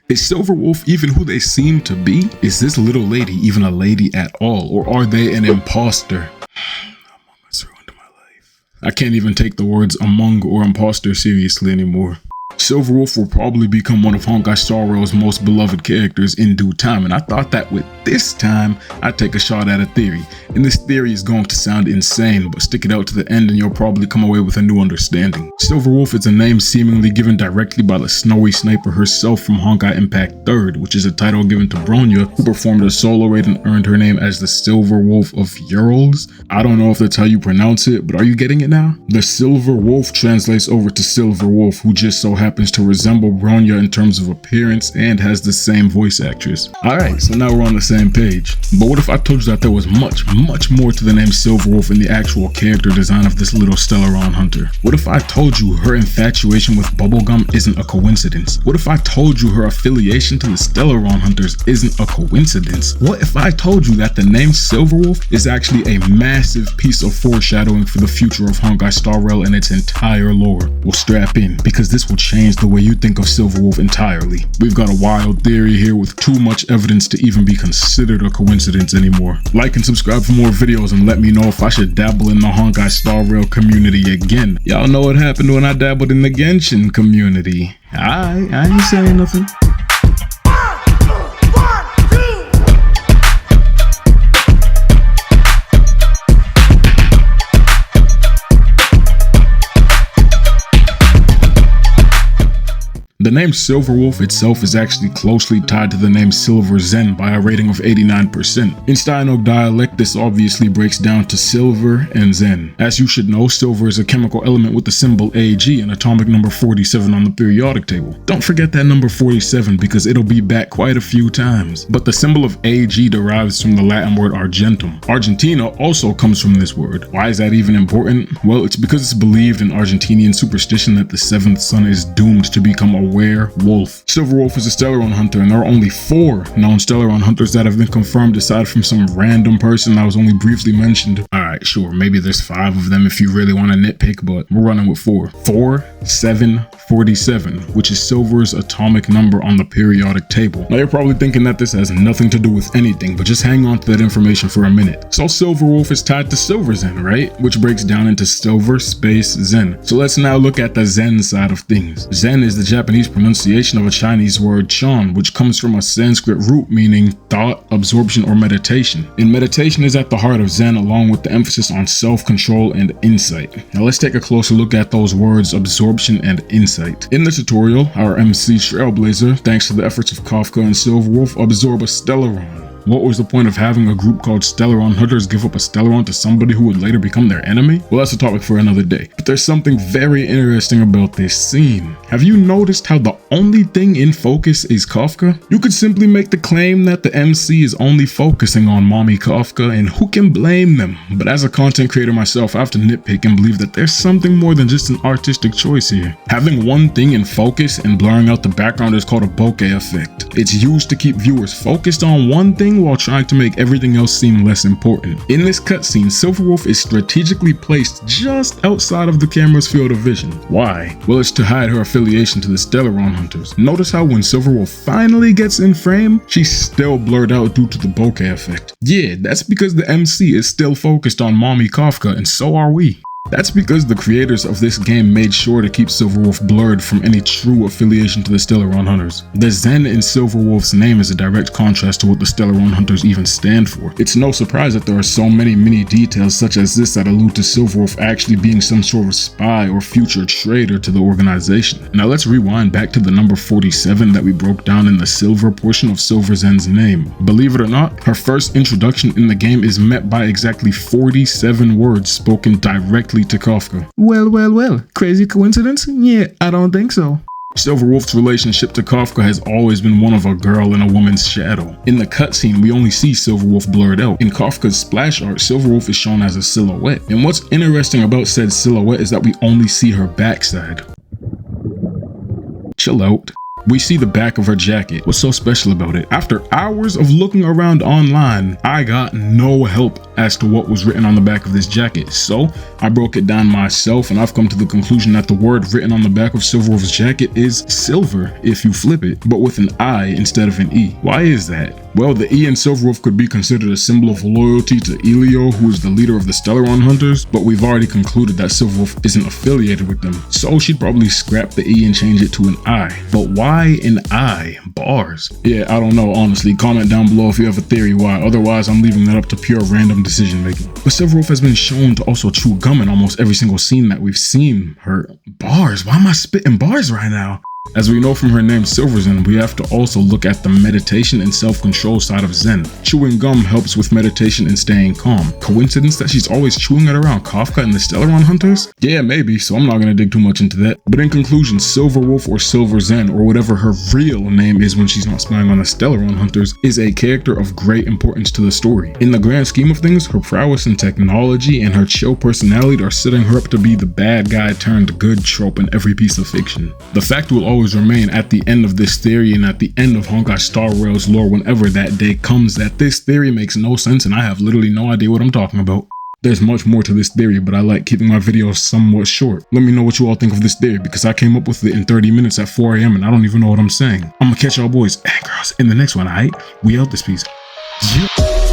Is Silverwolf even who they seem to be? Is this little lady even a lady at all, or are they an imposter? Among Us ruined my life. I can't even take the words among or imposter seriously anymore. Silverwolf will probably become one of Honkai Star Rail's most beloved characters in due time, and I thought that with this time, I'd take a shot at a theory. And this theory is going to sound insane, but stick it out to the end and you'll probably come away with a new understanding. Silverwolf is a name seemingly given directly by the snowy sniper herself from Honkai Impact 3rd, which is a title given to Bronya, who performed a solo raid and earned her name as the Silverwolf of Urals. I don't know if that's how you pronounce it, but are you getting it now? The Silverwolf translates over to Silver Wolf, who just so happens to resemble Bronya in terms of appearance and has the same voice actress. Alright, so now we're on the same page. But what if I told you that there was much more to the name Silverwolf in the actual character design of this little Stellaron Hunter? What if I told you her infatuation with bubblegum isn't a coincidence? What if I told you her affiliation to the Stellaron Hunters isn't a coincidence? What if I told you that the name Silverwolf is actually a massive piece of foreshadowing for the future of Honkai Star Rail and its entire lore? Well, strap in, because this will change the way you think of Silverwolf entirely. We've got a wild theory here with too much evidence to even be considered a coincidence anymore. Like and subscribe for more videos and let me know if I should dabble in the Honkai Star Rail community again. Y'all know what happened when I dabbled in the Genshin community. I ain't saying nothing. The name Silverwolf itself is actually closely tied to the name Silver Zen by a rating of 89%. In Steino dialect, this obviously breaks down to Silver and Zen. As you should know, silver is a chemical element with the symbol Ag and atomic number 47 on the periodic table. Don't forget that number 47 because it'll be back quite a few times. But the symbol of Ag derives from the Latin word argentum. Argentina also comes from this word. Why is that even important? Well, it's because it's believed in Argentinian superstition that the seventh son is doomed to become a werewolf. Silverwolf is a Stellaron Hunter, and there are only 4 known Stellaron Hunters that have been confirmed aside from some random person that was only briefly mentioned. Alright, sure, maybe there's 5 of them if you really want to nitpick, but we're running with 4. 4, 7, 47, which is Silver's atomic number on the periodic table. Now you're probably thinking that this has nothing to do with anything, but just hang on to that information for a minute. So Silverwolf is tied to Silver Zen, right? Which breaks down into Silver space Zen. So let's now look at the Zen side of things. Zen is the Japanese pronunciation of a Chinese word Chan, which comes from a Sanskrit root meaning thought, absorption, or meditation. And meditation is at the heart of Zen, along with the emphasis on self-control and insight. Now let's take a closer look at those words absorption and insight. In the tutorial, our MC Trailblazer, thanks to the efforts of Kafka and Silverwolf, absorb a Stellaron. What was the point of having a group called Stellaron Hunters give up a Stellaron to somebody who would later become their enemy? Well, that's a topic for another day. But there's something very interesting about this scene. Have you noticed how the only thing in focus is Kafka? You could simply make the claim that the MC is only focusing on mommy Kafka, and who can blame them? But as a content creator myself, I have to nitpick and believe that there's something more than just an artistic choice here. Having one thing in focus and blurring out the background is called a bokeh effect. It's used to keep viewers focused on one thing while trying to make everything else seem less important. In this cutscene, Silverwolf is strategically placed just outside of the camera's field of vision. Why? Well, it's to hide her affiliation to the Stellaron Hunters. Notice how when Silverwolf finally gets in frame, she's still blurred out due to the bokeh effect. Yeah, that's because the MC is still focused on mommy Kafka, and so are we. That's because the creators of this game made sure to keep Silverwolf blurred from any true affiliation to the Stellaron Hunters. The Zen in Silverwolf's name is a direct contrast to what the Stellaron Hunters even stand for. It's no surprise that there are so many mini details such as this that allude to Silverwolf actually being some sort of spy or future traitor to the organization. Now let's rewind back to the number 47 that we broke down in the silver portion of Silver Zen's name. Believe it or not, her first introduction in the game is met by exactly 47 words spoken directly to Kafka. Well, crazy coincidence? Yeah, I don't think so. Silverwolf's relationship to Kafka has always been one of a girl in a woman's shadow. In the cutscene, we only see Silverwolf blurred out. In Kafka's splash art, Silverwolf is shown as a silhouette. And what's interesting about said silhouette is that we only see her backside. Chill out. We see the back of her jacket. What's so special about it? After hours of looking around online, I got no help as to what was written on the back of this jacket. So I broke it down myself, and I've come to the conclusion that the word written on the back of Silverwolf's jacket is silver if you flip it, but with an I instead of an E. Why is that? Well, the E in Silverwolf could be considered a symbol of loyalty to Elio, who is the leader of the Stellaron Hunters, but we've already concluded that Silverwolf isn't affiliated with them, so she'd probably scrap the E and change it to an I. But why an I? Bars? Yeah, I don't know, honestly. Comment down below if you have a theory why, otherwise I'm leaving that up to pure random decision making. But Silverwolf has been shown to also chew gum in almost every single scene that we've seen her. Bars? Why am I spitting bars right now? As we know from her name Silver Zen, we have to also look at the meditation and self-control side of Zen. Chewing gum helps with meditation and staying calm. Coincidence that she's always chewing it around Kafka and the Stellaron Hunters? Yeah, maybe, so I'm not gonna dig too much into that. But in conclusion, Silverwolf or Silver Zen, or whatever her real name is when she's not spying on the Stellaron Hunters, is a character of great importance to the story. In the grand scheme of things, her prowess in technology and her chill personality are setting her up to be the bad guy turned good trope in every piece of fiction. The fact will always remain at the end of this theory and at the end of Honkai Star Rail's lore whenever that day comes that this theory makes no sense and I have literally no idea what I'm talking about. There's much more to this theory, but I like keeping my videos somewhat short. Let me know what you all think of this theory because I came up with it in 30 minutes at 4 AM and I don't even know what I'm saying. I'm gonna catch y'all boys and girls in the next one, alright? We out this piece. Yeah.